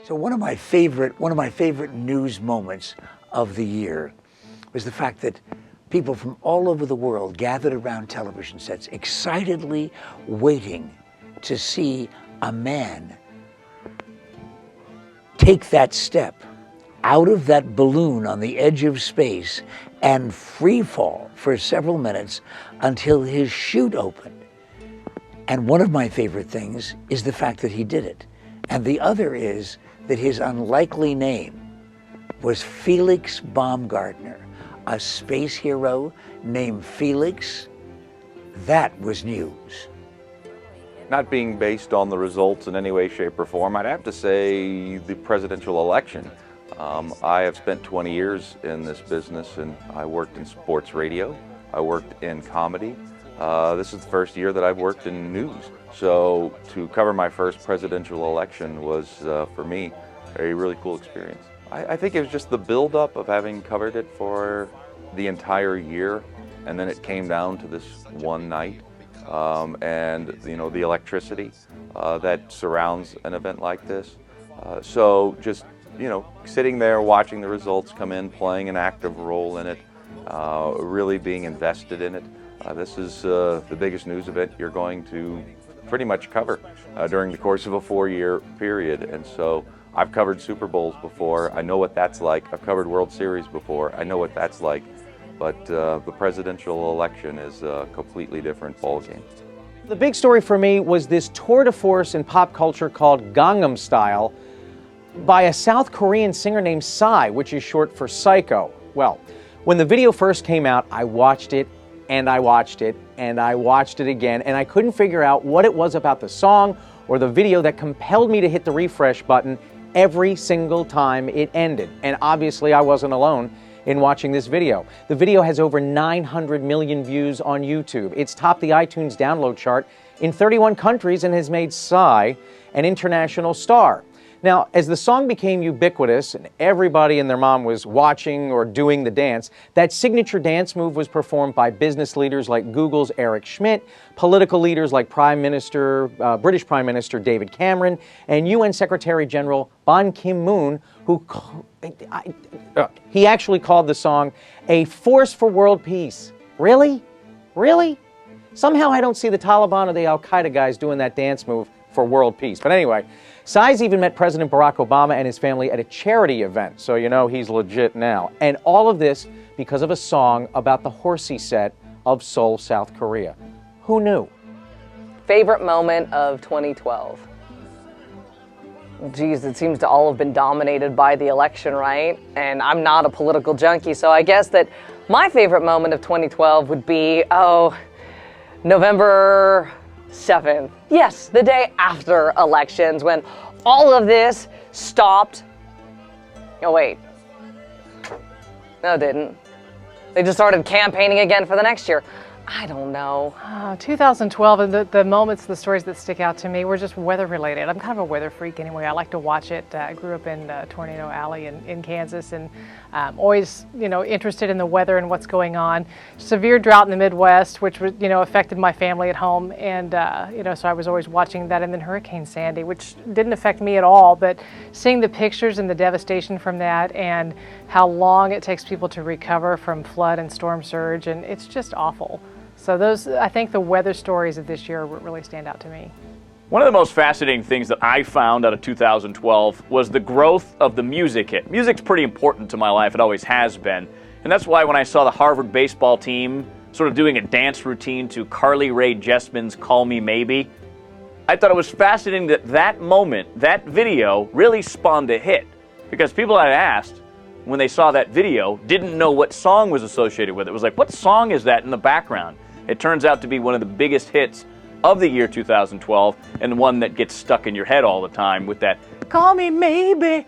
So one of my favorite news moments of the year was the fact that people from all over the world gathered around television sets, excitedly waiting to see a man take that step out of that balloon on the edge of space and free fall for several minutes until his chute opened. And one of my favorite things is the fact that he did it. And the other is that his unlikely name was Felix Baumgartner, a space hero named Felix. That was news. Not being based on the results in any way, shape, or form, I'd have to say the presidential election. I have spent 20 years in this business, and I worked in sports radio, I worked in comedy. This is the first year that I've worked in news. So to cover my first presidential election was, for me, a really cool experience. I think it was just the buildup of having covered it for the entire year, and then it came down to this one night, and you know, the electricity that surrounds an event like this. So just, you know, sitting there watching the results come in, playing an active role in it, really being invested in it. This is the biggest news event you're going to pretty much cover during the course of a 4-year period. And so I've covered Super Bowls before. I know what that's like. I've covered World Series before. I know what that's like. But the presidential election is a completely different ballgame. The big story for me was this tour de force in pop culture called Gangnam Style by a South Korean singer named Psy, which is short for Psycho. Well, when the video first came out, I watched it, and I watched it, and I watched it again, and I couldn't figure out what it was about the song or the video that compelled me to hit the refresh button every single time it ended. And obviously I wasn't alone in watching this video. The video has over 900 million views on YouTube. It's topped the iTunes download chart in 31 countries and has made Psy an international star. Now, as the song became ubiquitous and everybody and their mom was watching or doing the dance, that signature dance move was performed by business leaders like Google's Eric Schmidt, political leaders like British Prime Minister David Cameron, and UN Secretary General Ban Ki-moon, who he actually called the song a force for world peace. Really? Really? Somehow I don't see the Taliban or the Al-Qaeda guys doing that dance move for world peace. But anyway, Psy's even met President Barack Obama and his family at a charity event, so you know he's legit now. And all of this because of a song about the horsey set of Seoul, South Korea. Who knew? Favorite moment of 2012? Geez, it seems to all have been dominated by the election, right? And I'm not a political junkie, so I guess that my favorite moment of 2012 would be, November 7th. Yes, the day after elections, when all of this stopped. Oh, wait. No, it didn't. They just started campaigning again for the next year. I don't know. 2012, and the moments, the stories that stick out to me were just weather related. I'm kind of a weather freak anyway. I like to watch it. I grew up in Tornado Alley in Kansas, and always, interested in the weather and what's going on. Severe drought in the Midwest, which was, affected my family at home, and so I was always watching that. And then Hurricane Sandy, which didn't affect me at all, but seeing the pictures and the devastation from that, and how long it takes people to recover from flood and storm surge, and it's just awful. So those, I think the weather stories of this year really stand out to me. One of the most fascinating things that I found out of 2012 was the growth of the music hit. Music's pretty important to my life, it always has been. And that's why when I saw the Harvard baseball team sort of doing a dance routine to Carly Rae Jepsen's Call Me Maybe, I thought it was fascinating that that moment, that video, really spawned a hit. Because people I asked, when they saw that video, didn't know what song was associated with it. It was like, what song is that in the background? It turns out to be one of the biggest hits of the year 2012, and one that gets stuck in your head all the time with that, call me maybe.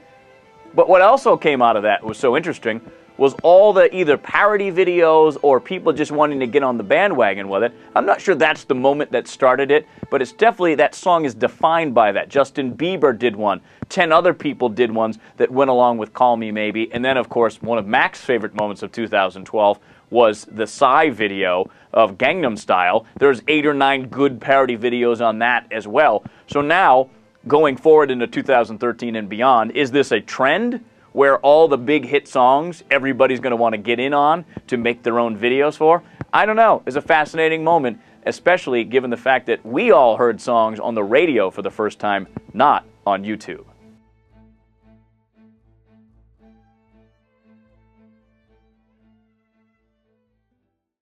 But what also came out of that was so interesting was all the either parody videos or people just wanting to get on the bandwagon with it. I'm not sure that's the moment that started it, but it's definitely, that song is defined by that. Justin Bieber did one. 10 other people did ones that went along with Call Me Maybe. And then, of course, one of Mac's favorite moments of 2012 was the Psy video of Gangnam Style. There's 8 or 9 good parody videos on that as well. So now, going forward into 2013 and beyond, is this a trend where all the big hit songs everybody's going to want to get in on to make their own videos for? I don't know. It's a fascinating moment, especially given the fact that we all heard songs on the radio for the first time, not on YouTube.